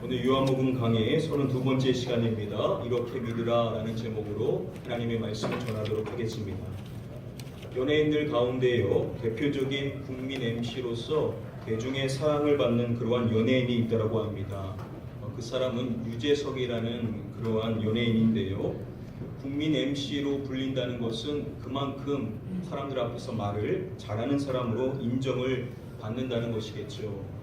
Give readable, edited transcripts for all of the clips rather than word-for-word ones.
오늘 요한복음 강의 32번째 시간입니다. 이렇게 믿으라 라는 제목으로 하나님의 말씀을 전하도록 하겠습니다. 연예인들 가운데요, 대표적인 국민 MC로서 대중의 사랑을 받는 그러한 연예인이 있다고 합니다. 그 사람은 유재석이라는 그러한 연예인인데요, 국민 MC로 불린다는 것은 그만큼 사람들 앞에서 말을 잘하는 사람으로 인정을 받는다는 것이겠죠.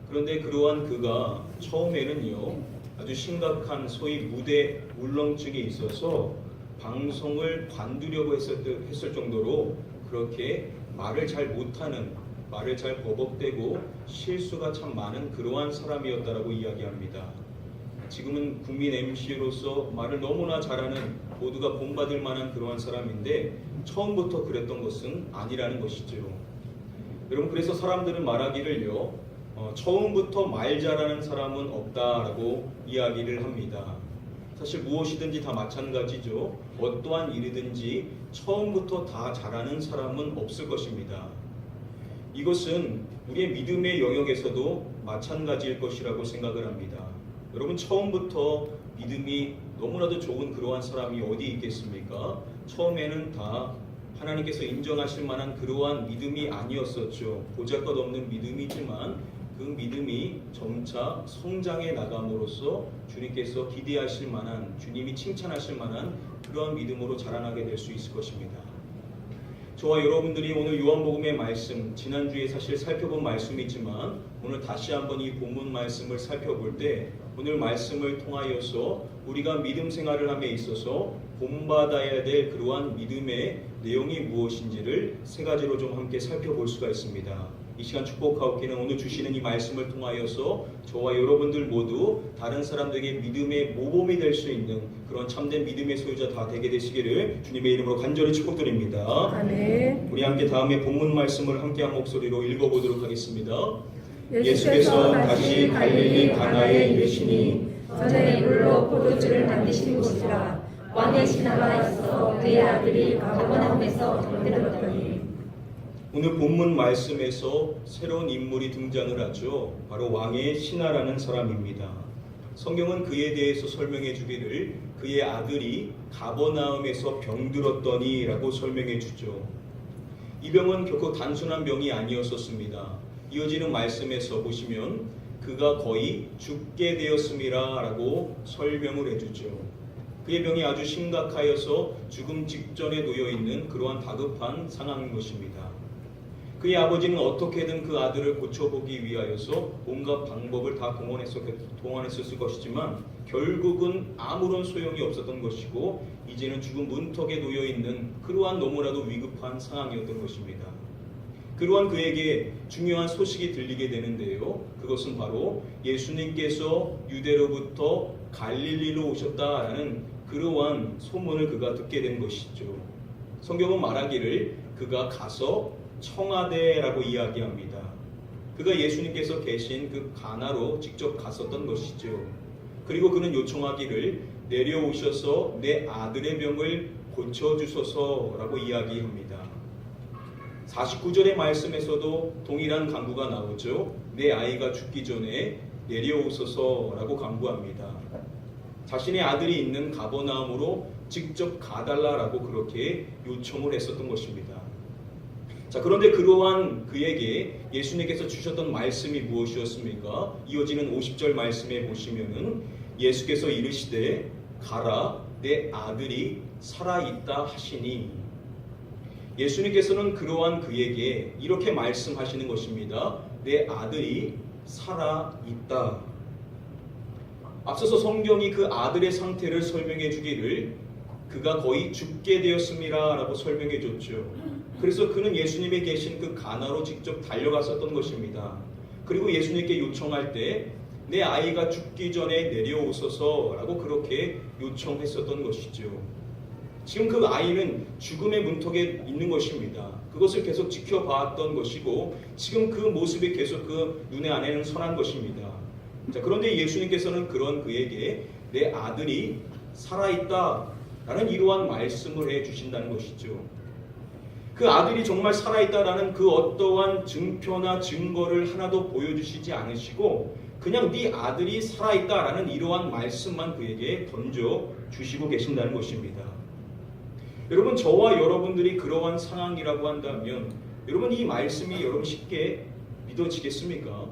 그런데 그러한 그가 처음에는요, 아주 심각한 소위 무대 울렁증이 있어서 방송을 관두려고 했을 정도로 그렇게 말을 잘 못하는, 말을 잘 버벅대고 실수가 참 많은 그러한 사람이었다라고 이야기합니다. 지금은 국민 MC로서 말을 너무나 잘하는, 모두가 본받을 만한 그러한 사람인데 처음부터 그랬던 것은 아니라는 것이죠. 여러분, 그래서 사람들은 말하기를요, 처음부터 말 잘하는 사람은 없다라고 이야기를 합니다. 사실 무엇이든지 다 마찬가지죠. 어떠한 일이든지 처음부터 다 잘하는 사람은 없을 것입니다. 이것은 우리의 믿음의 영역에서도 마찬가지일 것이라고 생각을 합니다. 여러분, 처음부터 믿음이 너무나도 좋은 그러한 사람이 어디 있겠습니까? 처음에는 다 하나님께서 인정하실 만한 그러한 믿음이 아니었었죠. 보잘것없는 믿음이지만 그 믿음이 점차 성장해 나감으로써 주님께서 기대하실 만한, 주님이 칭찬하실 만한 그러한 믿음으로 자라나게 될 수 있을 것입니다. 저와 여러분들이 오늘 요한복음의 말씀, 지난주에 사실 살펴본 말씀이지만 오늘 다시 한번 이 본문 말씀을 살펴볼 때 오늘 말씀을 통하여서 우리가 믿음 생활을 함에 있어서 본받아야 될 그러한 믿음의 내용이 무엇인지를 세 가지로 좀 함께 살펴볼 수가 있습니다. 이 시간 축복하옵기는 오늘 주시는 이 말씀을 통하여서 저와 여러분들 모두 다른 사람들에게 믿음의 모범이 될 수 있는 그런 참된 믿음의 소유자 다 되게 되시기를 주님의 이름으로 간절히 축복드립니다. 아멘. 우리 함께 다음에 본문 말씀을 함께 한 목소리로 읽어보도록 하겠습니다. 예수께서 다시 갈릴리 가나에 이르시니 전에 물로 포도주를 만드신 곳이라 왕의 신하가 있어 그의 아들이 가버나움에서 병들었더니. 오늘 본문 말씀에서 새로운 인물이 등장을 하죠. 바로 왕의 신하라는 사람입니다. 성경은 그에 대해서 설명해 주기를 그의 아들이 가버나움에서 병들었더니 라고 설명해 주죠. 이 병은 결코 단순한 병이 아니었었습니다. 이어지는 말씀에서 보시면 그가 거의 죽게 되었음이라 라고 설명을 해주죠. 그의 병이 아주 심각하여서 죽음 직전에 놓여있는 그러한 다급한 상황인 것입니다. 그의 아버지는 어떻게든 그 아들을 고쳐보기 위하여서 온갖 방법을 다 동원했었을 것이지만 결국은 아무런 소용이 없었던 것이고 이제는 죽음 문턱에 놓여있는 그러한 너무나도 위급한 상황이었던 것입니다. 그러한 그에게 중요한 소식이 들리게 되는데요. 그것은 바로 예수님께서 유대로부터 갈릴리로 오셨다라는 그러한 소문을 그가 듣게 된 것이죠. 성경은 말하기를 그가 가서 청와대라고 이야기합니다. 그가 예수님께서 계신 그 가나로 직접 갔었던 것이죠. 그리고 그는 요청하기를 내려오셔서 내 아들의 병을 고쳐주소서라고 이야기합니다. 49절의 말씀에서도 동일한 간구가 나오죠. 내 아이가 죽기 전에 내려오소서라고 간구합니다. 자신의 아들이 있는 가버나움으로 직접 가달라라고 그렇게 요청을 했었던 것입니다. 자, 그런데 그러한 그에게 예수님께서 주셨던 말씀이 무엇이었습니까? 이어지는 50절 말씀에 보시면은 예수께서 이르시되 가라 내 아들이 살아있다 하시니, 예수님께서는 그러한 그에게 이렇게 말씀하시는 것입니다. 내 아들이 살아있다. 앞서서 성경이 그 아들의 상태를 설명해 주기를 그가 거의 죽게 되었음이라 라고 설명해 줬죠. 그래서 그는 예수님이 계신 그 가나로 직접 달려갔었던 것입니다. 그리고 예수님께 요청할 때 내 아이가 죽기 전에 내려오소서 라고 그렇게 요청했었던 것이죠. 지금 그 아이는 죽음의 문턱에 있는 것입니다. 그것을 계속 지켜봤던 것이고 지금 그 모습이 계속 그 눈에 안에는 선한 것입니다. 자, 그런데 예수님께서는 그런 그에게 내 아들이 살아있다 라는 이러한 말씀을 해주신다는 것이죠. 그 아들이 정말 살아있다라는 그 어떠한 증표나 증거를 하나도 보여주시지 않으시고 그냥 네 아들이 살아있다라는 이러한 말씀만 그에게 던져 주시고 계신다는 것입니다. 여러분, 저와 여러분들이 그러한 상황이라고 한다면 여러분, 이 말씀이 여러분 쉽게 믿어지겠습니까?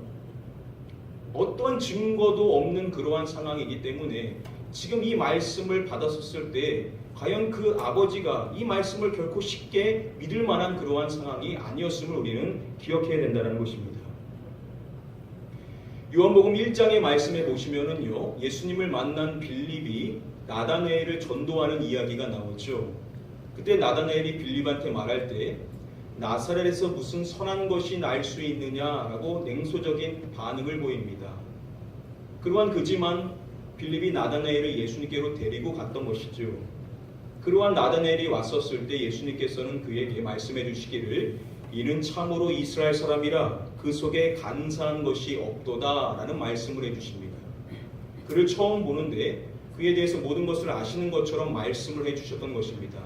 어떠한 증거도 없는 그러한 상황이기 때문에 지금 이 말씀을 받았었을 때 과연 그 아버지가 이 말씀을 결코 쉽게 믿을 만한 그러한 상황이 아니었음을 우리는 기억해야 된다는 것입니다. 요한복음 1장의 말씀에 보시면은요, 예수님을 만난 빌립이 나다나엘을 전도하는 이야기가 나오죠. 그때 나다나엘이 빌립한테 말할 때 나사렛에서 무슨 선한 것이 날 수 있느냐라고 냉소적인 반응을 보입니다. 그러한 그지만 빌립이 나다나엘을 예수님께로 데리고 갔던 것이죠. 그러한 나다나엘이 왔었을 때 예수님께서는 그에게 말씀해 주시기를 이는 참으로 이스라엘 사람이라 그 속에 간사한 것이 없도다 라는 말씀을 해주십니다. 그를 처음 보는데 그에 대해서 모든 것을 아시는 것처럼 말씀을 해주셨던 것입니다.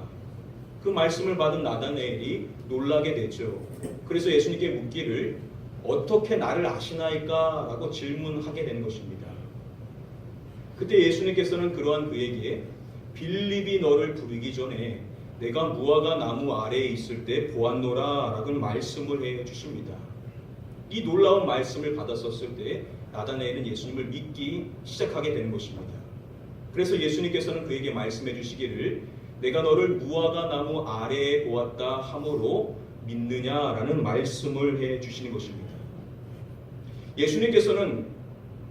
그 말씀을 받은 나다나엘이 놀라게 되죠. 그래서 예수님께 묻기를 어떻게 나를 아시나이까? 라고 질문하게 된 것입니다. 그때 예수님께서는 그러한 그에게 빌립이 너를 부르기 전에 내가 무화과 나무 아래에 있을 때 보았노라 라고 말씀을 해주십니다. 이 놀라운 말씀을 받았었을 때 나다나엘은 예수님을 믿기 시작하게 되는 것입니다. 그래서 예수님께서는 그에게 말씀해 주시기를 내가 너를 무화과 나무 아래에 보았다 함으로 믿느냐라는 말씀을 해 주시는 것입니다. 예수님께서는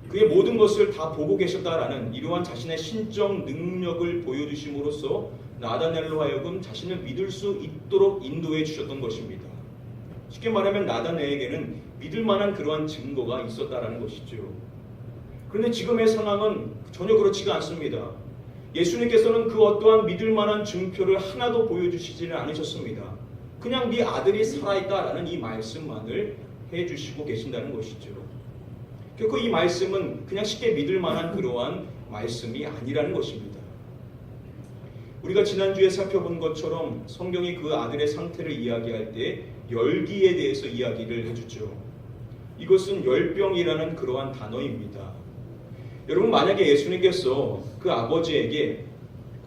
그의 모든 것을 다 보고 계셨다라는 이러한 자신의 신적 능력을 보여주심으로써 나다나엘로 하여금 자신을 믿을 수 있도록 인도해 주셨던 것입니다. 쉽게 말하면 나다나엘에게는 믿을 만한 그러한 증거가 있었다라는 것이죠. 그런데 지금의 상황은 전혀 그렇지가 않습니다. 예수님께서는 그 어떠한 믿을 만한 증표를 하나도 보여주시지는 않으셨습니다. 그냥 네 아들이 살아있다라는 이 말씀만을 해주시고 계신다는 것이죠. 결코 이 말씀은 그냥 쉽게 믿을 만한 그러한 말씀이 아니라는 것입니다. 우리가 지난주에 살펴본 것처럼 성경이 그 아들의 상태를 이야기할 때 열기에 대해서 이야기를 해주죠. 이것은 열병이라는 그러한 단어입니다. 여러분, 만약에 예수님께서 그 아버지에게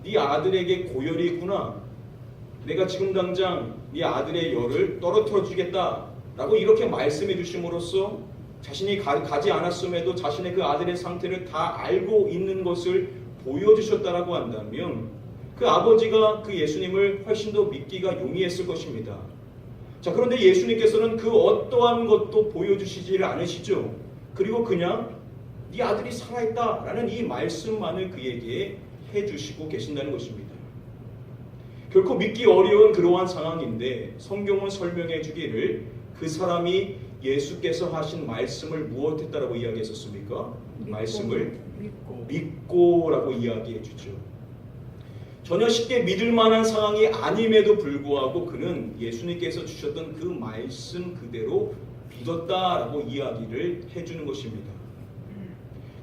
네 아들에게 고열이 있구나, 내가 지금 당장 네 아들의 열을 떨어뜨려 주겠다라고 이렇게 말씀해 주심으로써 자신이 가지 않았음에도 자신의 그 아들의 상태를 다 알고 있는 것을 보여주셨다라고 한다면 그 아버지가 그 예수님을 훨씬 더 믿기가 용이했을 것입니다. 자, 그런데 예수님께서는 그 어떠한 것도 보여주시지를 않으시죠. 그리고 그냥 네 아들이 살아있다라는 이 말씀만을 그에게 해주시고 계신다는 것입니다. 결코 믿기 어려운 그러한 상황인데 성경은 설명해 주기를 그 사람이 예수께서 하신 말씀을 무엇했다라고 이야기했었습니까? 말씀을 믿고라고 이야기해 주죠. 전혀 쉽게 믿을 만한 상황이 아님에도 불구하고 그는 예수님께서 주셨던 그 말씀 그대로 믿었다라고 이야기를 해주는 것입니다.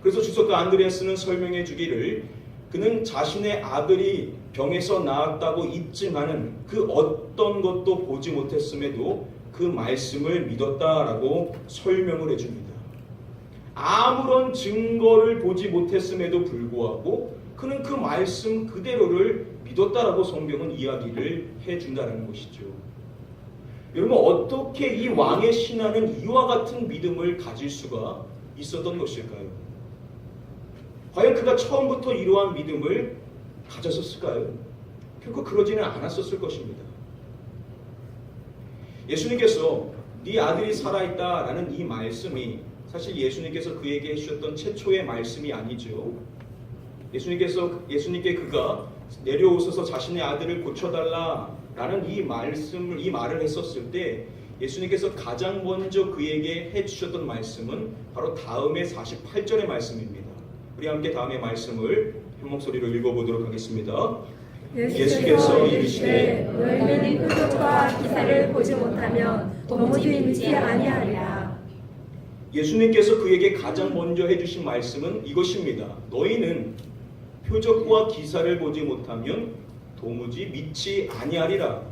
그래서 주석가 안드레아스는 설명해 주기를 그는 자신의 아들이 병에서 나았다고 입증하는 그 어떤 것도 보지 못했음에도 그 말씀을 믿었다라고 설명을 해줍니다. 아무런 증거를 보지 못했음에도 불구하고 그는 그 말씀 그대로를 믿었다라고 성경은 이야기를 해준다는 것이죠. 여러분, 어떻게 이 왕의 신하는 이와 같은 믿음을 가질 수가 있었던 것일까요? 과연 그가 처음부터 이러한 믿음을 가졌었을까요? 결코 그러지는 않았었을 것입니다. 예수님께서 네 아들이 살아있다라는 이 말씀이 사실 예수님께서 그에게 해주셨던 최초의 말씀이 아니죠. 예수님께 그가 내려오셔서 자신의 아들을 고쳐달라라는 이 말을 했었을 때 예수님께서 가장 먼저 그에게 해주셨던 말씀은 바로 다음의 48절의 말씀입니다. 우리 함께 다음의 말씀을 한 목소리로 읽어보도록 하겠습니다. 예수께서 이르시되 너희는 표적과 기사를 보지 못하면 도무지 믿지 아니하리라. 예수님께서 그에게 가장 먼저 해주신 말씀은 이것입니다. 너희는 표적과 기사를 보지 못하면 도무지 믿지 아니하리라.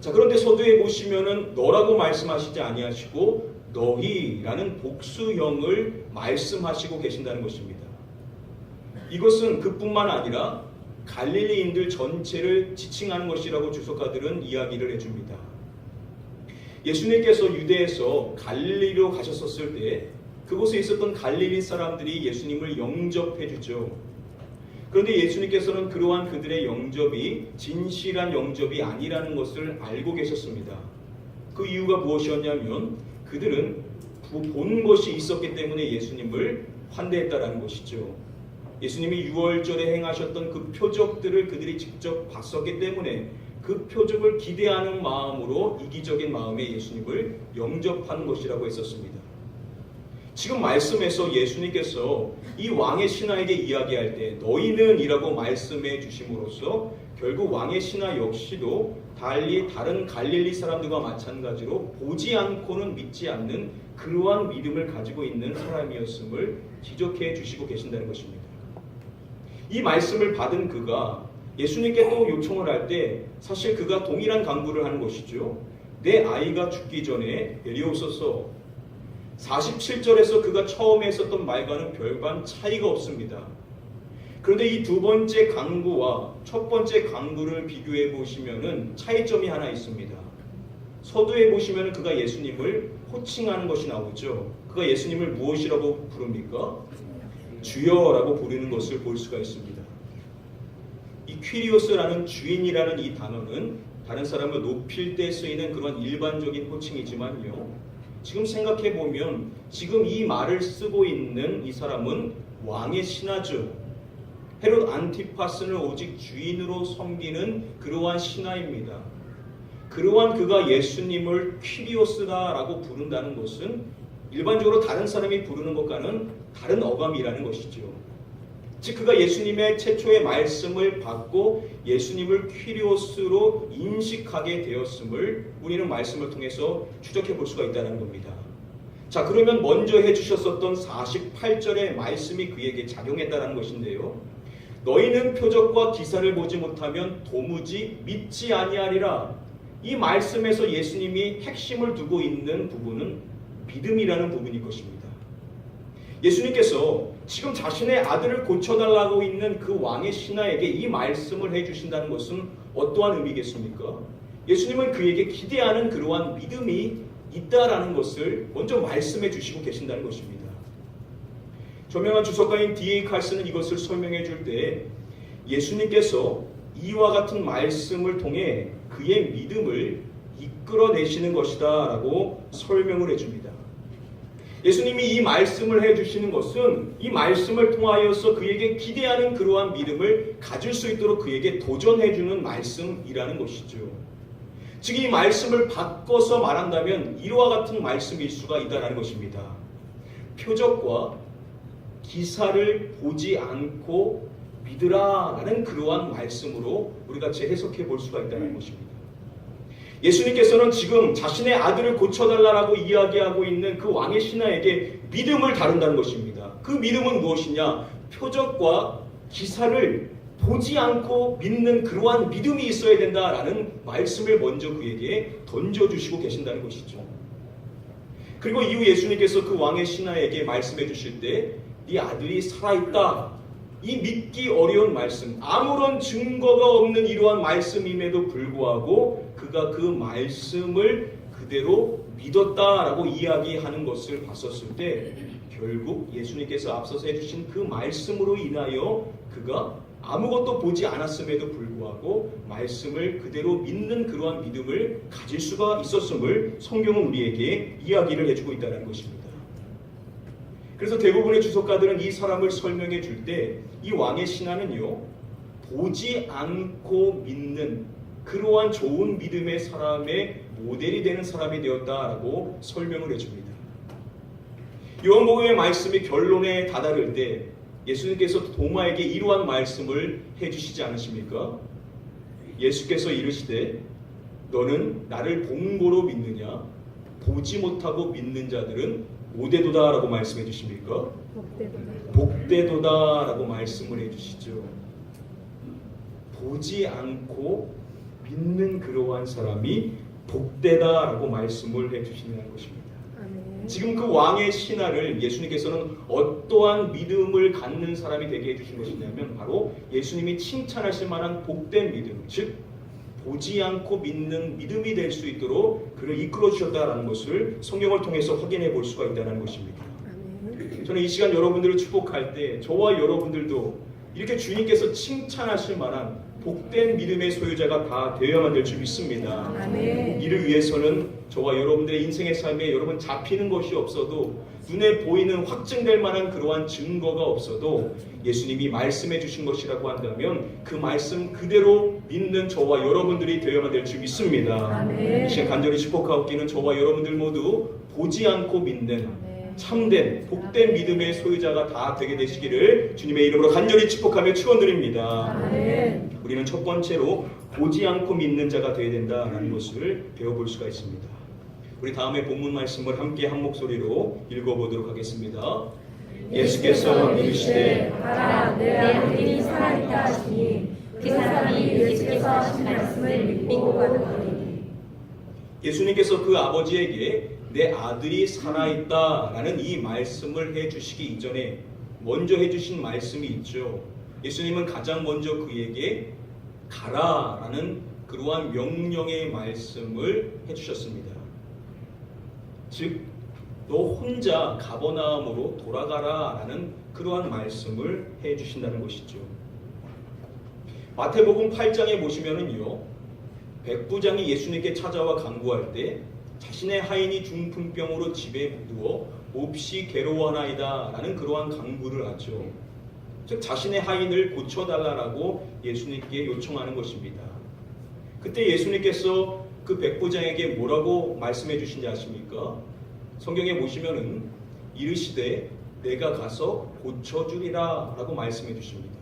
자, 그런데 서두에 보시면은 너라고 말씀하시지 아니하시고 너희라는 복수형을 말씀하시고 계신다는 것입니다. 이것은 그뿐만 아니라 갈릴리인들 전체를 지칭하는 것이라고 주석가들은 이야기를 해줍니다. 예수님께서 유대에서 갈릴리로 가셨었을 때 그곳에 있었던 갈릴리 사람들이 예수님을 영접해 주죠. 그런데 예수님께서는 그러한 그들의 영접이 진실한 영접이 아니라는 것을 알고 계셨습니다. 그 이유가 무엇이었냐면 그들은 본 것이 있었기 때문에 예수님을 환대했다라는 것이죠. 예수님이 유월절에 행하셨던 그 표적들을 그들이 직접 봤었기 때문에 그 표적을 기대하는 마음으로 이기적인 마음에 예수님을 영접하는 것이라고 했었습니다. 지금 말씀에서 예수님께서 이 왕의 신하에게 이야기할 때 너희는 이라고 말씀해 주심으로써 결국 왕의 신하 역시도 달리 다른 갈릴리 사람들과 마찬가지로 보지 않고는 믿지 않는 그러한 믿음을 가지고 있는 사람이었음을 지적해 주시고 계신다는 것입니다. 이 말씀을 받은 그가 예수님께 또 요청을 할 때 사실 그가 동일한 간구를 하는 것이죠. 내 아이가 죽기 전에 데려오소서. 47절에서 그가 처음에 했었던 말과는 별반 차이가 없습니다. 그런데 이 두 번째 간구와 첫 번째 간구를 비교해 보시면은 차이점이 하나 있습니다. 서두에 보시면은 그가 예수님을 호칭하는 것이 나오죠. 그가 예수님을 무엇이라고 부릅니까? 주여라고 부르는 것을 볼 수가 있습니다. 이 퀴리오스라는 주인이라는 이 단어는 다른 사람을 높일 때 쓰이는 그런 일반적인 호칭이지만요. 지금 생각해 보면 지금 이 말을 쓰고 있는 이 사람은 왕의 신하죠. 헤롯 안티파스는 오직 주인으로 섬기는 그러한 신하입니다. 그러한 그가 예수님을 퀴리오스다라고 부른다는 것은 일반적으로 다른 사람이 부르는 것과는 다른 어감이라는 것이죠. 즉 그가 예수님의 최초의 말씀을 받고 예수님을 퀴리오스로 인식하게 되었음을 우리는 말씀을 통해서 추적해 볼 수가 있다는 겁니다. 자, 그러면 먼저 해주셨었던 48절의 말씀이 그에게 작용했다는 것인데요. 너희는 표적과 기사를 보지 못하면 도무지 믿지 아니하리라. 이 말씀에서 예수님이 핵심을 두고 있는 부분은 믿음이라는 부분일 것입니다. 예수님께서 지금 자신의 아들을 고쳐달라고 있는 그 왕의 신하에게 이 말씀을 해주신다는 것은 어떠한 의미겠습니까? 예수님은 그에게 기대하는 그러한 믿음이 있다라는 것을 먼저 말씀해 주시고 계신다는 것입니다. 저명한 주석가인 D.A. 칼슨은 이것을 설명해 줄 때 예수님께서 이와 같은 말씀을 통해 그의 믿음을 이끌어내시는 것이다 라고 설명을 해줍니다. 예수님이 이 말씀을 해주시는 것은 이 말씀을 통하여서 그에게 기대하는 그러한 믿음을 가질 수 있도록 그에게 도전해주는 말씀이라는 것이죠. 즉 이 말씀을 바꿔서 말한다면 이와 같은 말씀일 수가 있다는 것입니다. 표적과 기사를 보지 않고 믿으라라는 그러한 말씀으로 우리가 재해석해 볼 수가 있다는 것입니다. 예수님께서는 지금 자신의 아들을 고쳐달라고 이야기하고 있는 그 왕의 신하에게 믿음을 다룬다는 것입니다. 그 믿음은 무엇이냐? 표적과 기사를 보지 않고 믿는 그러한 믿음이 있어야 된다라는 말씀을 먼저 그에게 던져주시고 계신다는 것이죠. 그리고 이후 예수님께서 그 왕의 신하에게 말씀해 주실 때 네 아들이 살아있다. 이 믿기 어려운 말씀, 아무런 증거가 없는 이러한 말씀임에도 불구하고 그가 그 말씀을 그대로 믿었다라고 이야기하는 것을 봤었을 때 결국 예수님께서 앞서서 해주신 그 말씀으로 인하여 그가 아무것도 보지 않았음에도 불구하고 말씀을 그대로 믿는 그러한 믿음을 가질 수가 있었음을 성경은 우리에게 이야기를 해주고 있다는 것입니다. 그래서 대부분의 주석가들은 이 사람을 설명해 줄 때 이 왕의 신하는요, 보지 않고 믿는 그러한 좋은 믿음의 사람의 모델이 되는 사람이 되었다라고 설명을 해줍니다. 요한복음의 말씀이 결론에 다다를 때 예수님께서 도마에게 이러한 말씀을 해주시지 않으십니까? 예수께서 이르시되 너는 나를 본고로 믿느냐? 보지 못하고 믿는 자들은 오대도다라고 말씀해 주십니까? 복되도다라고 말씀을 해주시죠. 보지 않고 믿는 그러한 사람이 복되다라고 말씀을 해주시는 것입니다. 지금 그 왕의 신하를 예수님께서는 어떠한 믿음을 갖는 사람이 되게 해주신 것이냐면 바로 예수님이 칭찬하실 만한 복된 믿음, 즉 보지 않고 믿는 믿음이 될 수 있도록 그를 이끌어 주셨다라는 것을 성경을 통해서 확인해 볼 수가 있다는 것입니다. 저는 이 시간 여러분들을 축복할 때 저와 여러분들도 이렇게 주님께서 칭찬하실 만한 복된 믿음의 소유자가 다 되어야만 될 줄 믿습니다. 아멘. 이를 위해서는 저와 여러분들의 인생의 삶에 여러분 잡히는 것이 없어도 눈에 보이는 확증될 만한 그러한 증거가 없어도 예수님이 말씀해 주신 것이라고 한다면 그 말씀 그대로 믿는 저와 여러분들이 되어야만 될 줄 믿습니다. 아멘. 이 시간 간절히 축복하옵기는 저와 여러분들 모두 보지 않고 믿는 참된 복된 믿음의 소유자가 다 되게 되시기를 주님의 이름으로 간절히 축복하며 축원드립니다. 아멘. 우리는 첫 번째로 보지 않고 믿는 자가 되어야 된다는 것을 배워볼 수가 있습니다. 우리 다음에 본문 말씀을 함께 한 목소리로 읽어보도록 하겠습니다. 예수께서 이르시되 가라, 내 아들이 살아있다 하시니 그 사람이 예수께서 하신 말씀을 믿고 가더니. 예수님께서 그 아버지에게 내 아들이 살아있다라는 이 말씀을 해주시기 이전에 먼저 해주신 말씀이 있죠. 예수님은 가장 먼저 그에게 가라라는 그러한 명령의 말씀을 해주셨습니다. 즉, 너 혼자 가버나움으로 돌아가라라는 그러한 말씀을 해주신다는 것이죠. 마태복음 8장에 보시면은요, 백부장이 예수님께 찾아와 간구할 때 자신의 하인이 중풍병으로 집에 누워 몹시 괴로워하나이다 라는 그러한 간구를 하죠. 즉 자신의 하인을 고쳐달라고 예수님께 요청하는 것입니다. 그때 예수님께서 그 백부장에게 뭐라고 말씀해 주신지 아십니까? 성경에 보시면은 이르시되 내가 가서 고쳐주리라 라고 말씀해 주십니다.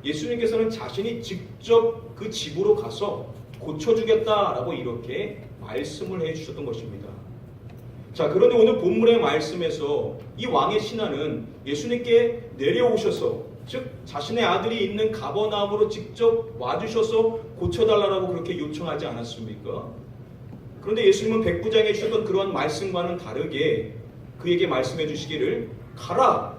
예수님께서는 자신이 직접 그 집으로 가서 고쳐주겠다라고 이렇게 말씀을 해주셨던 것입니다. 자, 그런데 오늘 본문의 말씀에서 이 왕의 신하는 예수님께 내려오셔서, 즉 자신의 아들이 있는 가버나움으로 직접 와주셔서 고쳐달라고 그렇게 요청하지 않았습니까? 그런데 예수님은 백부장에 주셨던 그러한 말씀과는 다르게 그에게 말씀해 주시기를 가라,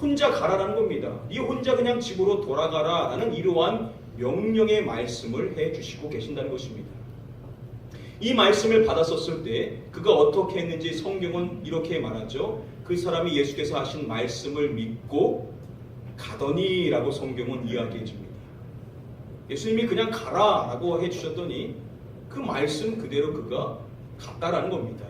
혼자 가라라는 겁니다. 네 혼자 그냥 집으로 돌아가라라는 이러한 명령의 말씀을 해주시고 계신다는 것입니다. 이 말씀을 받았었을 때 그가 어떻게 했는지 성경은 이렇게 말하죠. 그 사람이 예수께서 하신 말씀을 믿고 가더니 라고 성경은 이야기해 줍니다. 예수님이 그냥 가라 라고 해주셨더니 그 말씀 그대로 그가 갔다라는 겁니다.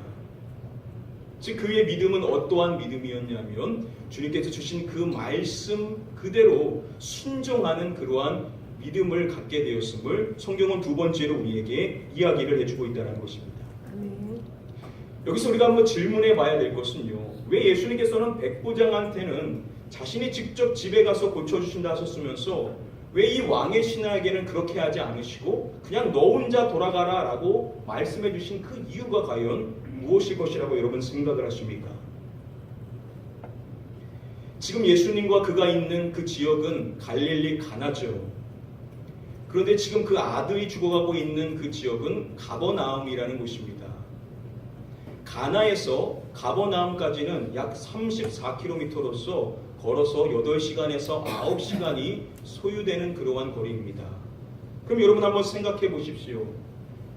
즉 그의 믿음은 어떠한 믿음이었냐면 주님께서 주신 그 말씀 그대로 순종하는 그러한 믿음을 갖게 되었음을 성경은 두 번째로 우리에게 이야기를 해주고 있다는 것입니다. 여기서 우리가 한번 질문해 봐야 될 것은요, 왜 예수님께서는 백부장한테는 자신이 직접 집에 가서 고쳐주신다 하셨으면서 왜 이 왕의 신하에게는 그렇게 하지 않으시고 그냥 너 혼자 돌아가라 라고 말씀해 주신 그 이유가 과연 무엇일 것이라고 여러분 생각을 하십니까? 지금 예수님과 그가 있는 그 지역은 갈릴리 가나죠. 그런데 지금 그 아들이 죽어가고 있는 그 지역은 가버나움이라는 곳입니다. 가나에서 가버나움까지는 약 34km로서 걸어서 8시간에서 9시간이 소요되는 그러한 거리입니다. 그럼 여러분 한번 생각해 보십시오.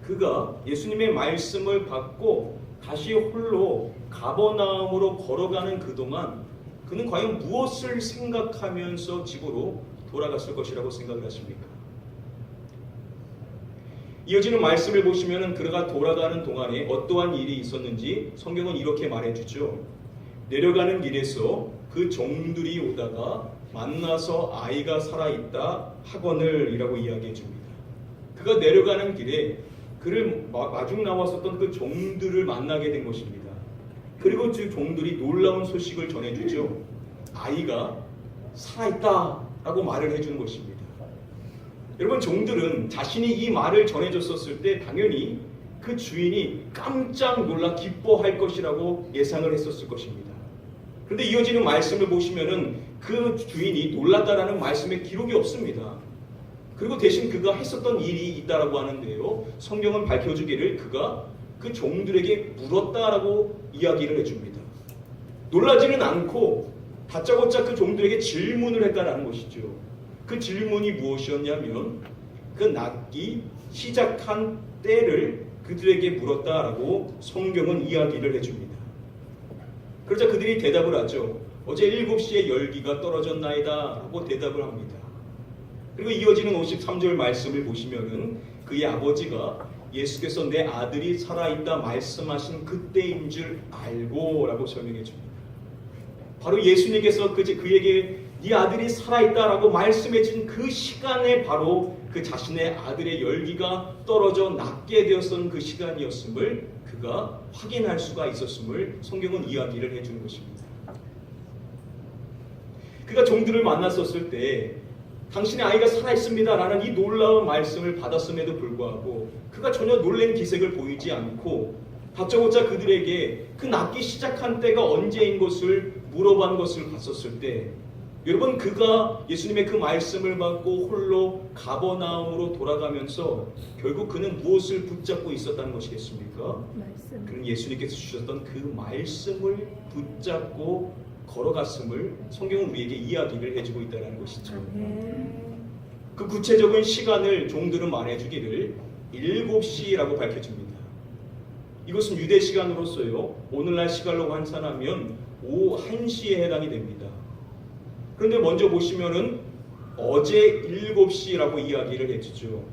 그가 예수님의 말씀을 받고 다시 홀로 가버나움으로 걸어가는 그동안 그는 과연 무엇을 생각하면서 집으로 돌아갔을 것이라고 생각을 하십니까? 이어지는 말씀을 보시면 그가 돌아가는 동안에 어떠한 일이 있었는지 성경은 이렇게 말해주죠. 내려가는 길에서 그 종들이 오다가 만나서 아이가 살아있다 하거늘 이라고 이야기해 줍니다. 그가 내려가는 길에 그를 마중 나왔었던 그 종들을 만나게 된 것입니다. 그리고 그 종들이 놀라운 소식을 전해주죠. 아이가 살아있다 라고 말을 해주는 것입니다. 여러분, 종들은 자신이 이 말을 전해줬었을 때 당연히 그 주인이 깜짝 놀라 기뻐할 것이라고 예상을 했었을 것입니다. 그런데 이어지는 말씀을 보시면은 그 주인이 놀랐다라는 말씀에 기록이 없습니다. 그리고 대신 그가 했었던 일이 있다라고 하는데요. 성경은 밝혀주기를 그가 그 종들에게 물었다라고 이야기를 해줍니다. 놀라지는 않고 다짜고짜 그 종들에게 질문을 했다라는 것이죠. 그 질문이 무엇이었냐면 그 낫기 시작한 때를 그들에게 물었다라고 성경은 이야기를 해줍니다. 그러자 그들이 대답을 하죠. 어제 7시에 열기가 떨어졌나이다 라고 대답을 합니다. 그리고 이어지는 53절 말씀을 보시면은 그의 아버지가 예수께서 내 아들이 살아있다 말씀하신 그때인 줄 알고 라고 설명해 줍니다. 바로 예수님께서 그에게 네 아들이 살아있다라고 말씀해 준 그 시간에 바로 그 자신의 아들의 열기가 떨어져 낫게 되었던 그 시간이었음을 그가 확인할 수가 있었음을 성경은 이야기를 해주는 것입니다. 그가 종들을 만났었을 때 당신의 아이가 살아있습니다 라는 이 놀라운 말씀을 받았음에도 불구하고 그가 전혀 놀란 기색을 보이지 않고 다짜고짜 그들에게 그 낫기 시작한 때가 언제인 것을 물어본 것을 봤었을 때 여러분 그가 예수님의 그 말씀을 받고 홀로 가버나움으로 돌아가면서 결국 그는 무엇을 붙잡고 있었다는 것이겠습니까? 그는 예수님께서 주셨던 그 말씀을 붙잡고 걸어갔음을 성경은 우리에게 이야기를 해주고 있다는 것이죠. 그 구체적인 시간을 종들은 말해주기를 7시라고 밝혀줍니다. 이것은 유대 시간으로서요 오늘날 시간으로 환산하면 오후 1시에 해당이 됩니다. 그런데 먼저 보시면은 어제 7시라고 이야기를 해주죠.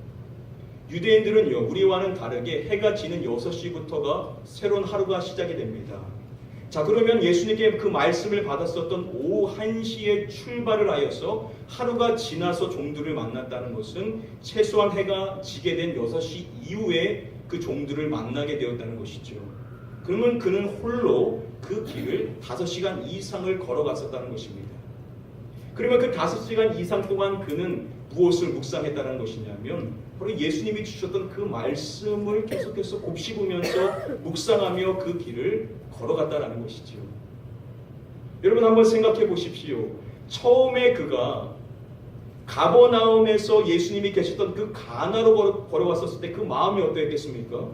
유대인들은요 우리와는 다르게 해가 지는 6시부터가 새로운 하루가 시작이 됩니다. 자 그러면 예수님께 그 말씀을 받았었던 오후 1시에 출발을 하여서 하루가 지나서 종들을 만났다는 것은 최소한 해가 지게 된 6시 이후에 그 종들을 만나게 되었다는 것이죠. 그러면 그는 홀로 그 길을 5시간 이상을 걸어갔었다는 것입니다. 그러면 그 5시간 이상 동안 그는 무엇을 묵상했다는 것이냐면 바로 예수님이 주셨던 그 말씀을 계속해서 곱씹으면서 묵상하며 그 길을 걸어갔다는 것이죠. 여러분 한번 생각해 보십시오. 처음에 그가 가버나움에서 예수님이 계셨던 그 가나로 걸어왔었을 때 그 마음이 어떠했겠습니까?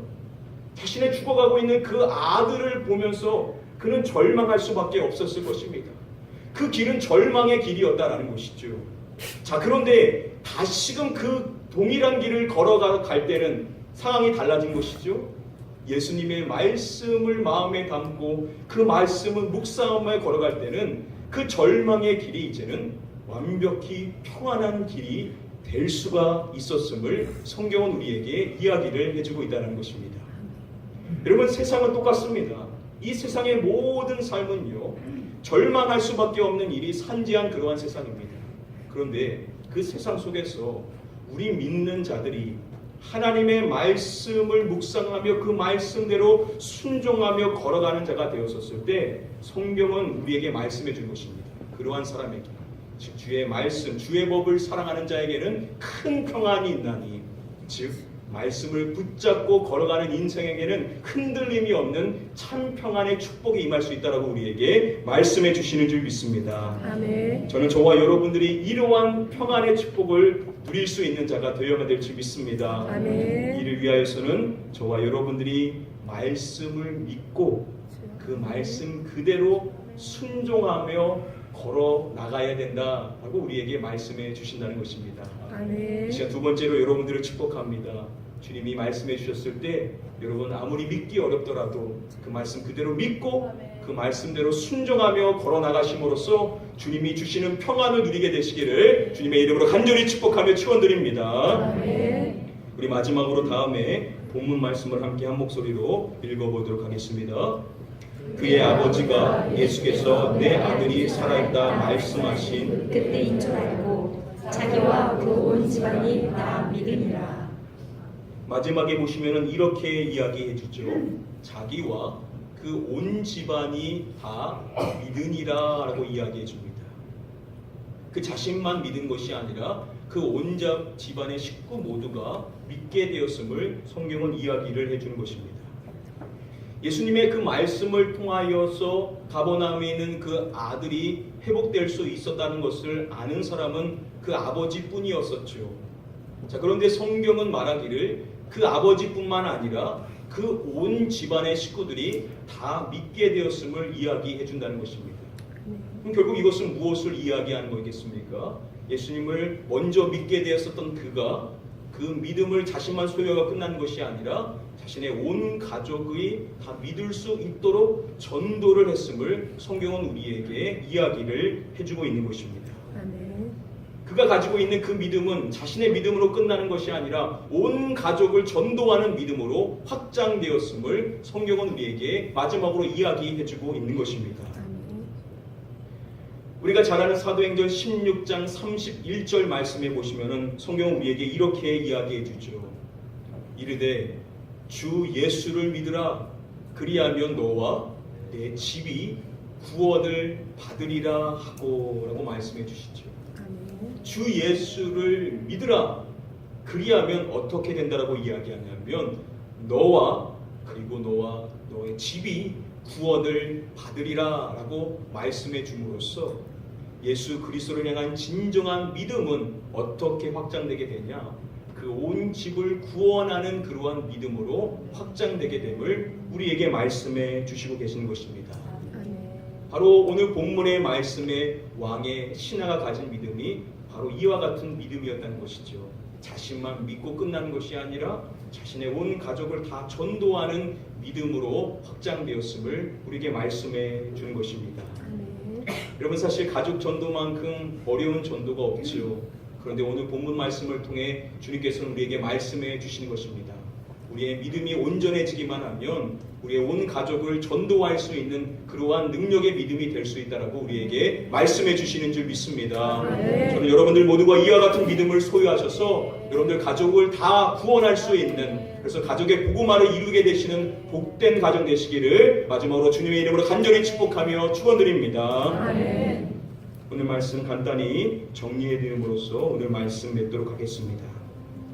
자신의 죽어가고 있는 그 아들을 보면서 그는 절망할 수밖에 없었을 것입니다. 그 길은 절망의 길이었다라는 것이죠. 자 그런데 다시금 그 동일한 길을 걸어갈 때는 상황이 달라진 것이죠. 예수님의 말씀을 마음에 담고 그 말씀을 묵상하며 걸어갈 때는 그 절망의 길이 이제는 완벽히 평안한 길이 될 수가 있었음을 성경은 우리에게 이야기를 해주고 있다는 것입니다. 여러분 세상은 똑같습니다. 이 세상의 모든 삶은요 절망할 수밖에 없는 일이 산지한 그러한 세상입니다. 그런데 그 세상 속에서 우리 믿는 자들이 하나님의 말씀을 묵상하며 그 말씀대로 순종하며 걸어가는 자가 되었었을 때 성경은 우리에게 말씀해 준 것입니다. 그러한 사람에게 즉 주의 말씀, 주의 법을 사랑하는 자에게는 큰 평안이 있나니 즉 말씀을 붙잡고 걸어가는 인생에게는 흔들림이 없는 참 평안의 축복이 임할 수 있다라고 우리에게 말씀해 주시는 줄 믿습니다. 아멘. 저는 저와 여러분들이 이러한 평안의 축복을 누릴 수 있는 자가 되어야 될 줄 믿습니다. 아멘. 이를 위하여서는 저와 여러분들이 말씀을 믿고 그 말씀 그대로 순종하며 걸어 나가야 된다라고 우리에게 말씀해 주신다는 것입니다. 아멘. 이 시간 두 번째로 여러분들을 축복합니다. 주님이 말씀해 주셨을 때 여러분 아무리 믿기 어렵더라도 그 말씀 그대로 믿고 그 말씀대로 순종하며 걸어 나가심으로써 주님이 주시는 평안을 누리게 되시기를 주님의 이름으로 간절히 축복하며 축원드립니다. 아멘. 우리 마지막으로 다음에 본문 말씀을 함께 한 목소리로 읽어보도록 하겠습니다. 그의 아버지가 예수께서 내 아들이 살아있다 말씀하신 그때인 줄 알고 자기와 그 온 집안이 다 믿으니라. 마지막에 보시면은 이렇게 이야기해 주죠. 자기와 그 온 집안이 다 믿으니라라고 이야기해 줍니다. 그 자신만 믿은 것이 아니라 그 온 집안의 식구 모두가 믿게 되었음을 성경은 이야기를 해주는 것입니다. 예수님의 그 말씀을 통하여서 가버나움에 있는 그 아들이 회복될 수 있었다는 것을 아는 사람은 그 아버지뿐이었었죠. 자, 그런데 성경은 말하기를 그 아버지뿐만 아니라 그 온 집안의 식구들이 다 믿게 되었음을 이야기해 준다는 것입니다. 그럼 결국 이것은 무엇을 이야기하는 거겠습니까? 예수님을 먼저 믿게 되었었던 그가 그 믿음을 자신만 소유하고 끝난 것이 아니라 자신의 온 가족이 다 믿을 수 있도록 전도를 했음을 성경은 우리에게 이야기를 해주고 있는 것입니다. 그가 가지고 있는 그 믿음은 자신의 믿음으로 끝나는 것이 아니라 온 가족을 전도하는 믿음으로 확장되었음을 성경은 우리에게 마지막으로 이야기해주고 있는 것입니다. 우리가 잘 아는 사도행전 16장 31절 말씀에 보시면은 성경은 우리에게 이렇게 이야기해 주죠. 이르되 주 예수를 믿으라. 그리하면 너와 내 집이 구원을 받으리라 하고 라고 말씀해 주시죠. 주 예수를 믿으라. 그리하면 어떻게 된다라고 이야기하냐면 너와 그리고 너와 너의 집이 구원을 받으리라 라고 말씀해 줌으로써 예수 그리스도를 향한 진정한 믿음은 어떻게 확장되게 되냐? 그 온 집을 구원하는 그러한 믿음으로 확장되게 됨을 우리에게 말씀해 주시고 계시는 것입니다. 바로 오늘 본문의 말씀에 왕의 신하가 가진 믿음이 바로 이와 같은 믿음이었다는 것이죠. 자신만 믿고 끝나는 것이 아니라 자신의 온 가족을 다 전도하는 믿음으로 확장되었음을 우리에게 말씀해 주는 것입니다. 여러분, 사실 가족 전도만큼 어려운 전도가 없지요. 그런데 오늘 본문 말씀을 통해 주님께서는 우리에게 말씀해 주시는 것입니다. 우리의 믿음이 온전해지기만 하면 우리의 온 가족을 전도할 수 있는 그러한 능력의 믿음이 될 수 있다라고 우리에게 말씀해 주시는 줄 믿습니다. 저는 여러분들 모두가 이와 같은 믿음을 소유하셔서 여러분들 가족을 다 구원할 수 있는, 그래서 가족의 복음화를 이루게 되시는 복된 가정 되시기를 마지막으로 주님의 이름으로 간절히 축복하며 축원드립니다. 오늘 말씀 간단히 정리해 드림으로써 오늘 말씀 맺도록 하겠습니다.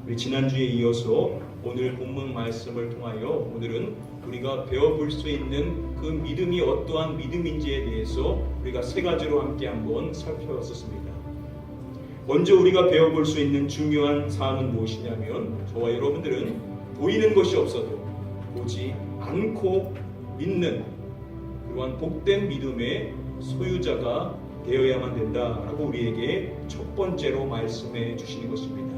우리 지난주에 이어서 오늘 본문 말씀을 통하여 오늘은 우리가 배워볼 수 있는 그 믿음이 어떠한 믿음인지에 대해서 우리가 세 가지로 함께 한번 살펴봤었습니다. 먼저 우리가 배워볼 수 있는 중요한 사항은 무엇이냐면, 저와 여러분들은 보이는 것이 없어도 보지 않고 믿는 그러한 복된 믿음의 소유자가 되어야만 된다라고 우리에게 첫 번째로 말씀해 주시는 것입니다.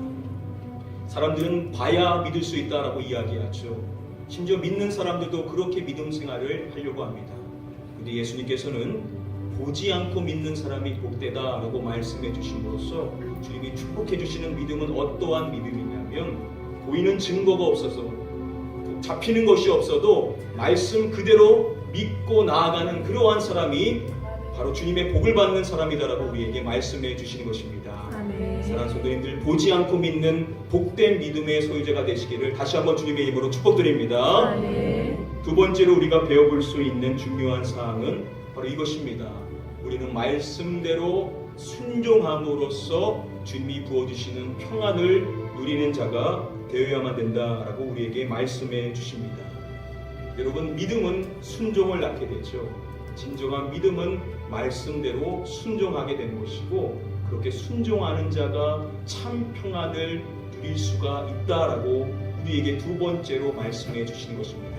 사람들은 봐야 믿을 수 있다라고 이야기하죠. 심지어 믿는 사람들도 그렇게 믿음 생활을 하려고 합니다. 그런데 예수님께서는 보지 않고 믿는 사람이 복되다라고 말씀해 주심으로써 주님이 축복해 주시는 믿음은 어떠한 믿음이냐면, 보이는 증거가 없어서 잡히는 것이 없어도 말씀 그대로 믿고 나아가는 그러한 사람이 바로 주님의 복을 받는 사람이다라고 우리에게 말씀해 주시는 것입니다. 사랑하는 성도님들, 보지 않고 믿는 복된 믿음의 소유자가 되시기를 다시 한번 주님의 이름으로 축복드립니다. 두 번째로 우리가 배워볼 수 있는 중요한 사항은 바로 이것입니다. 우리는 말씀대로 순종함으로써 주님이 부어주시는 평안을 누리는 자가 되어야만 된다라고 우리에게 말씀해 주십니다. 여러분, 믿음은 순종을 낳게 되죠. 진정한 믿음은 말씀대로 순종하게 되는 것이고, 그렇게 순종하는 자가 참 평안을 누릴 수가 있다라고 우리에게 두 번째로 말씀해 주시는 것입니다.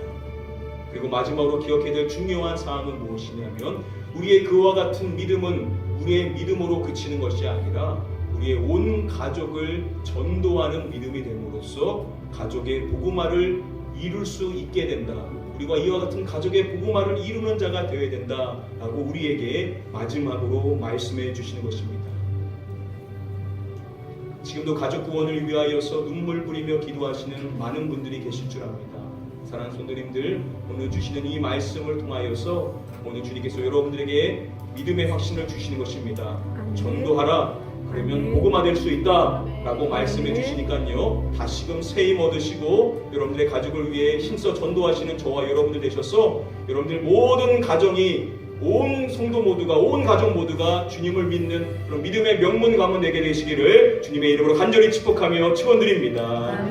그리고 마지막으로 기억해야 될 중요한 사항은 무엇이냐면, 우리의 그와 같은 믿음은 우리의 믿음으로 그치는 것이 아니라 우리의 온 가족을 전도하는 믿음이 됨으로써 가족의 복음화를 이룰 수 있게 된다. 우리가 이와 같은 가족의 복음화를 이루는 자가 되어야 된다라고 우리에게 마지막으로 말씀해 주시는 것입니다. 지금도 가족 구원을 위하여서 눈물 뿌리며 기도하시는 많은 분들이 계실 줄 압니다. 사랑하는 성도님들, 오늘 주시는 이 말씀을 통하여서 오늘 주님께서 여러분들에게 믿음의 확신을 주시는 것입니다. 전도하라, 그러면 복음화될 수 있다라고 말씀해 주시니까요, 다시금 새 힘 얻으시고 여러분들의 가족을 위해 힘써 전도하시는 저와 여러분들 되셔서 여러분들 모든 가정이, 온 성도 모두가, 온 가족 모두가 주님을 믿는 그런 믿음의 명문 가문 되게 되시기를 주님의 이름으로 간절히 축복하며 축원드립니다.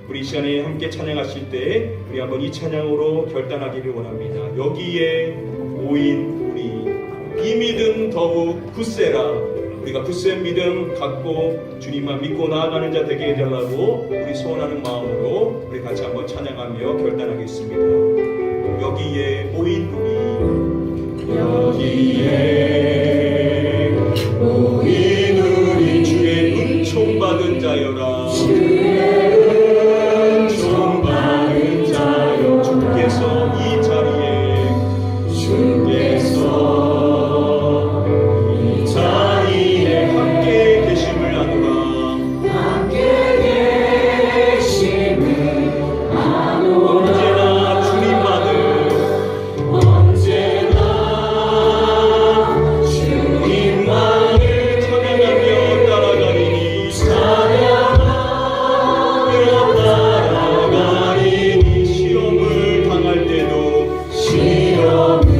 우리 이 시간에 함께 찬양하실 때 우리 한번 이 찬양으로 결단하기를 원합니다. 여기에 모인 우리, 이 믿음 더욱 굳세라. 우리가 굳센 믿음 갖고 주님만 믿고 나아가는 자 되게 해달라고 우리 소원하는 마음으로 우리 같이 한번 찬양하며 결단하겠습니다. 여기에 모인 우리, 여기에 모인 우리, 주의 은총 받은 자여라, 주의 은총 받은 자여, 주께서 이 자리에, 주께서 함께 계심을 아노라, 함께 계심을 아노라. 언제나 주님만을, 언제나 주님만을 찬양하며 따라가리니, 찬양하며 따라가리니. 시험을 당할 때도, 시험을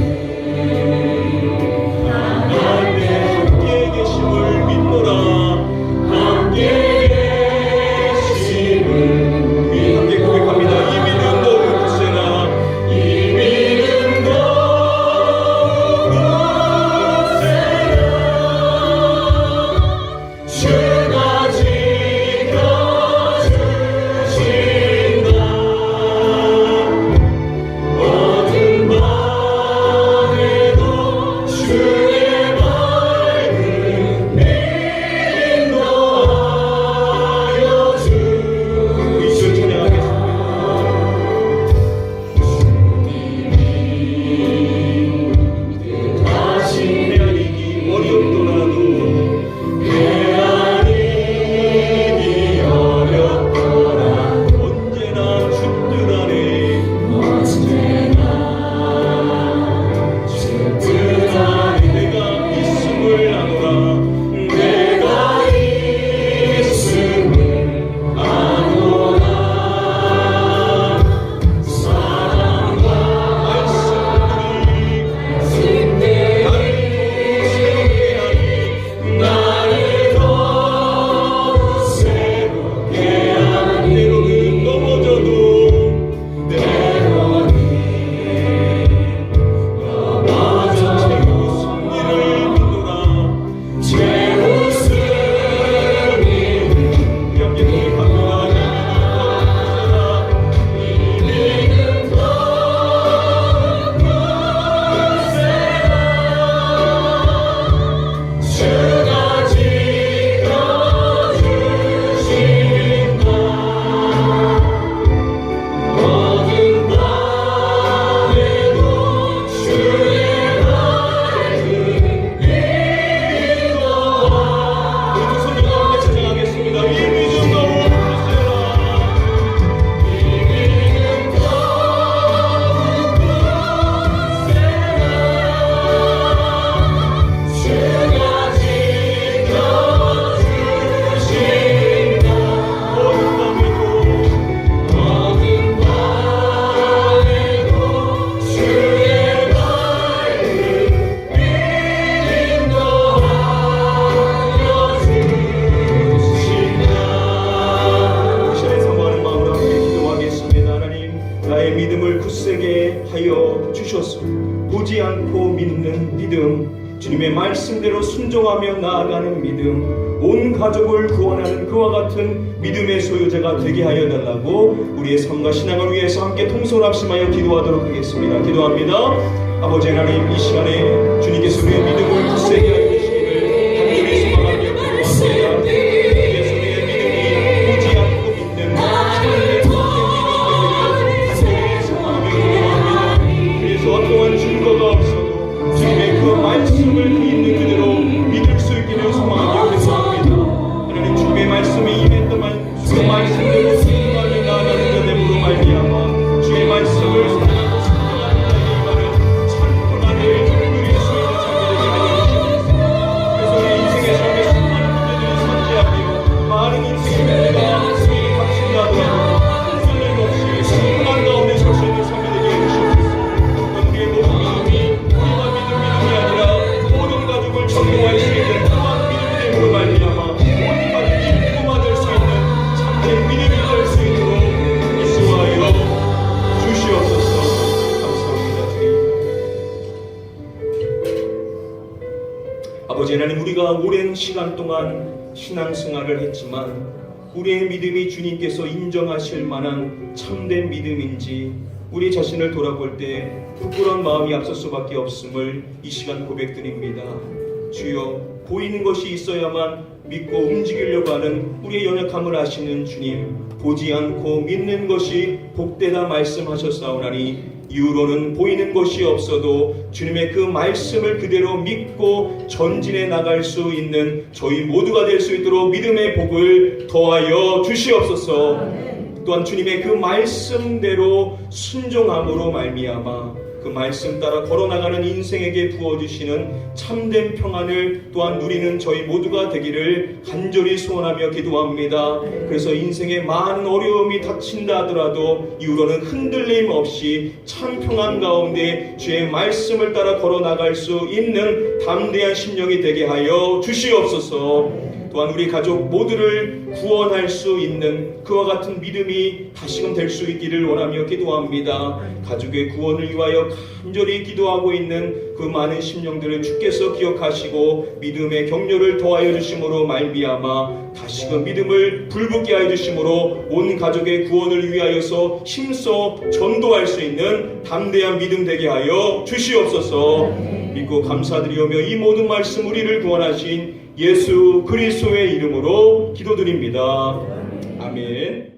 보지 않고 믿는 믿음, 주님의 말씀대로 순종하며 나아가는 믿음, 온 가족을 구원하는 그와 같은 믿음의 소유자가 되게 하여 달라고 우리의 삶과 신앙을 위해서 함께 통솔합심하여 기도하도록 하겠습니다. 기도합니다. 아버지 하나님, 이 시간에 주님께서 우리의 믿음을 굳세게 하여 주시기를 간절히 소망하며 기도합니다. 주님께서 우리의 믿음이 보지 않고 믿는 하나님의 간절히 소망하며 기도합니다. 그래서 어떠한 증거가 없어도 주님의 그 말씀을 그 있는 그대로 믿을 수 있기를 소망하며 기도합니다. 하나님, 주님의 말씀이 임했더만 그 말씀대로 순종하며 나아가는 자됨으로 말미암아 주의 말씀을 사랑하는 순종하는 자의 임하는 찬송하는 누릴 수 있는 자들에게 하나님 아버지 하나님, 우리가 오랜 시간 동안 신앙생활을 했지만 우리의 믿음이 주님께서 인정하실 만한 참된 믿음인지 우리 자신을 돌아볼 때 부끄러운 마음이 앞설 수밖에 없음을 이 시간 고백드립니다. 주여, 보이는 것이 있어야만 믿고 움직이려고 하는 우리의 연약함을 아시는 주님, 보지 않고 믿는 것이 복되다 말씀하셨사오나니 이후로는 보이는 것이 없어도 주님의 그 말씀을 그대로 믿고 전진해 나갈 수 있는 저희 모두가 될 수 있도록 믿음의 복을 더하여 주시옵소서. 또한 주님의 그 말씀대로 순종함으로 말미암아 그 말씀 따라 걸어나가는 인생에게 부어주시는 참된 평안을 또한 누리는 저희 모두가 되기를 간절히 소원하며 기도합니다. 그래서 인생에 많은 어려움이 닥친다 하더라도 이후로는 흔들림 없이 참 평안 가운데 주의 말씀을 따라 걸어나갈 수 있는 담대한 심령이 되게 하여 주시옵소서. 또한 우리 가족 모두를 구원할 수 있는 그와 같은 믿음이 다시금 될 수 있기를 원하며 기도합니다. 가족의 구원을 위하여 간절히 기도하고 있는 그 많은 심령들을 주께서 기억하시고 믿음의 격려를 더하여 주심으로 말미암아 다시금 믿음을 불붙게 하여 주심으로 온 가족의 구원을 위하여서 힘써 전도할 수 있는 담대한 믿음 되게 하여 주시옵소서. 믿고 감사드리오며 이 모든 말씀 우리를 구원하신 예수 그리스도의 이름으로 기도드립니다. 아멘.